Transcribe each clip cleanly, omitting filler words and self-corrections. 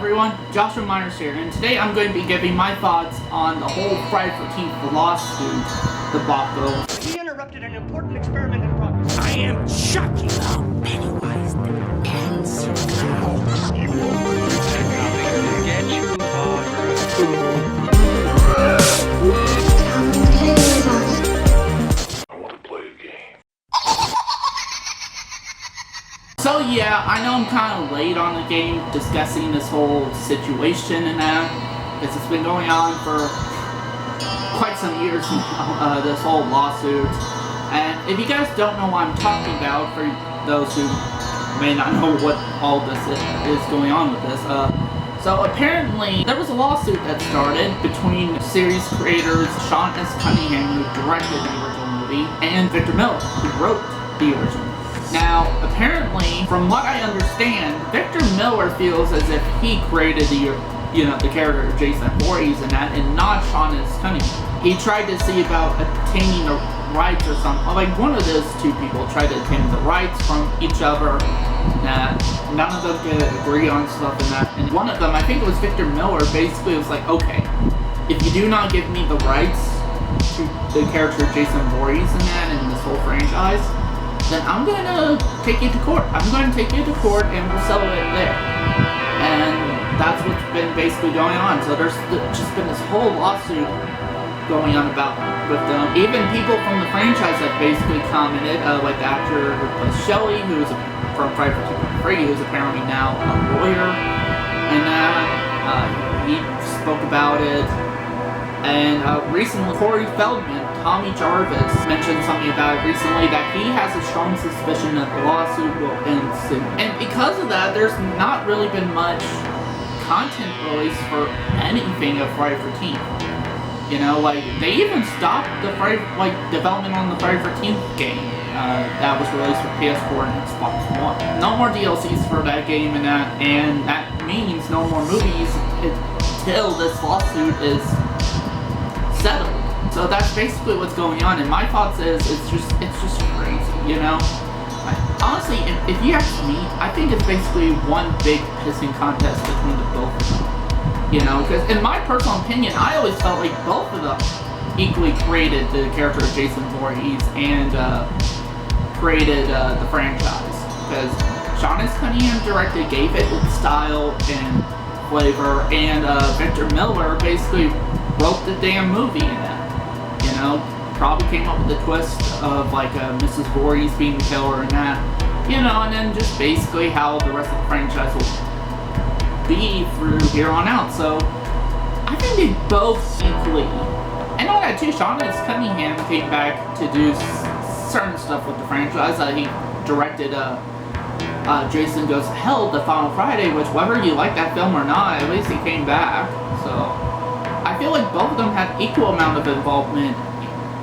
everyone, Joshua Myers here, and today I'm going to be giving my thoughts on the whole Friday the 13th lawsuit debacle. He interrupted an important experiment in progress. I am shocking. Pennywise the answer. You will get you I want to play a game. So yeah, I know I'm kind of late on the game discussing this whole situation and that, because it's been going on for quite some years now, this whole lawsuit. And if you guys don't know what I'm talking about, for those who may not know what all this is going on with this, so apparently there was a lawsuit that started between series creators Sean S. Cunningham, who directed the original movie, and Victor Miller, who wrote the original. Now, apparently, from what I understand, Victor Miller feels as if he created the character Jason Voorhees and that, and not Sean S. Cunningham. He tried to see about attaining the rights or something. Like, one of those two people tried to attain the rights from each other. That none of them could agree on stuff and that. And one of them, I think it was Victor Miller, basically was like, okay, if you do not give me the rights to the character Jason Voorhees and that, and this whole franchise, then I'm going to take you to court. I'm going to take you to court and we'll settle it there. And that's what's been basically going on. So there's just been this whole lawsuit going on about with them. Even people from the franchise have basically commented, like the actor who plays Shelley, who is from Friday the 13th, who is apparently now a lawyer, and he spoke about it. And recently, Corey Feldman, Tommy Jarvis, mentioned something about it recently, that he has a strong suspicion that the lawsuit will end soon. And because of that, there's not really been much content released for anything of Friday the 13th. You know, like, they even stopped the development on the Friday the 13th game that was released for PS4 and Xbox One. No more DLCs for that game and that means no more movies until this lawsuit is settled. So that's basically what's going on, and my thoughts is it's just crazy, you know? Honestly, if you ask me, I think it's basically one big pissing contest between the both of them. You know, because in my personal opinion, I always felt like both of them equally created the character of Jason Voorhees and created the franchise. Because Sean S. Cunningham directed, gave it its style and flavor, and Victor Miller basically wrote the damn movie in it. You know, probably came up with the twist of like Mrs. Voorhees being the killer and that. You know, and then just basically how the rest of the franchise will be through here on out. So I think they both equally. And on that too, Sean S. Cunningham came back to do certain stuff with the franchise. He directed Jason Goes to Hell, The Final Friday, which whether you like that film or not, at least he came back. So I feel like both of them had equal amount of involvement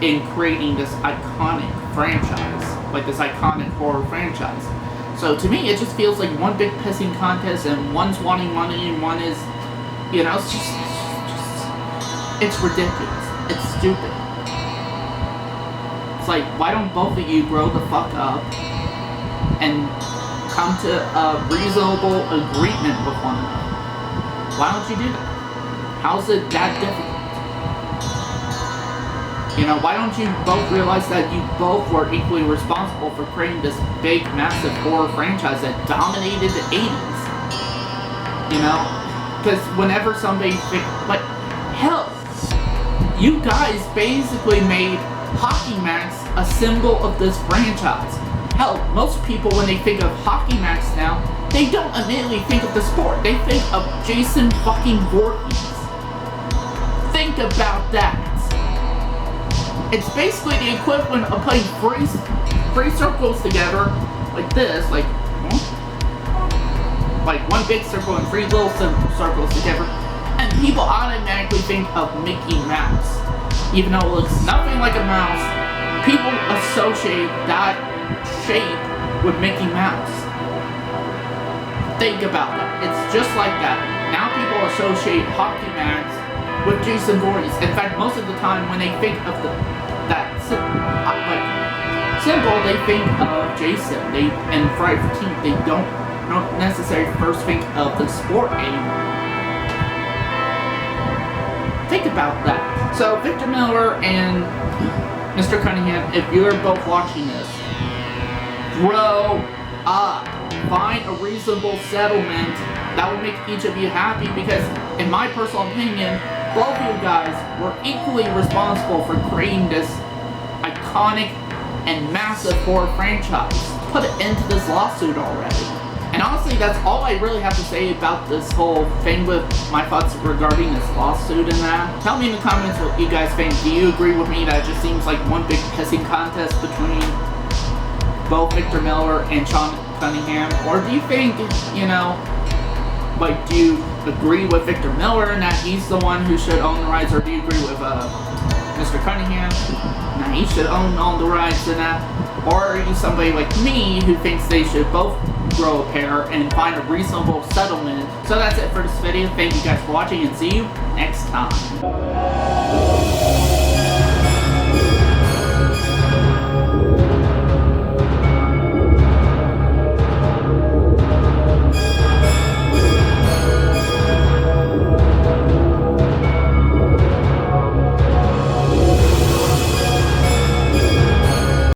in creating this iconic franchise, like this iconic horror franchise. So to me, it just feels like one big pissing contest, and one's wanting money, and one is, you know, it's ridiculous. It's stupid. It's like, why don't both of you grow the fuck up and come to a reasonable agreement with one another? Why don't you do that? How's it that difficult? You know, why don't you both realize that you both were equally responsible for creating this big, massive horror franchise that dominated the 80s? You know? Because whenever somebody like, hell, you guys basically made Hockey Max a symbol of this franchise. Hell, most people, when they think of Hockey Max now, they don't immediately think of the sport. They think of Jason fucking Voorhees. Think about that. It's basically the equivalent of putting three circles together, like this, like one big circle and three little circles together, and people automatically think of Mickey Mouse. Even though it looks nothing like a mouse, people associate that shape with Mickey Mouse. Think about that. It's just like that. Now people associate Hockey Max with Jason Voorhees. In fact, most of the time when they think of that symbol, they think of Jason. And Friday the 13th, they don't don't necessarily first think of the sport anymore. Think about that. So Victor Miller and Mr. Cunningham, if you're both watching this, grow up. Find a reasonable settlement that will make each of you happy, because in my personal opinion, both of you guys were equally responsible for creating this iconic and massive horror franchise. Put an end to this lawsuit already. And honestly, that's all I really have to say about this whole thing with my thoughts regarding this lawsuit and that. Tell me in the comments what you guys think. Do you agree with me that it just seems like one big pissing contest between both Victor Miller and Sean Cunningham? Or do you think, you know, like, do you agree with Victor Miller and that he's the one who should own the rights? Or do you agree with Mr. Cunningham? Nah, he should own all the rights and that. Or are you somebody like me who thinks they should both grow a pair and find a reasonable settlement? So that's it for this video. Thank you guys for watching and see you next time.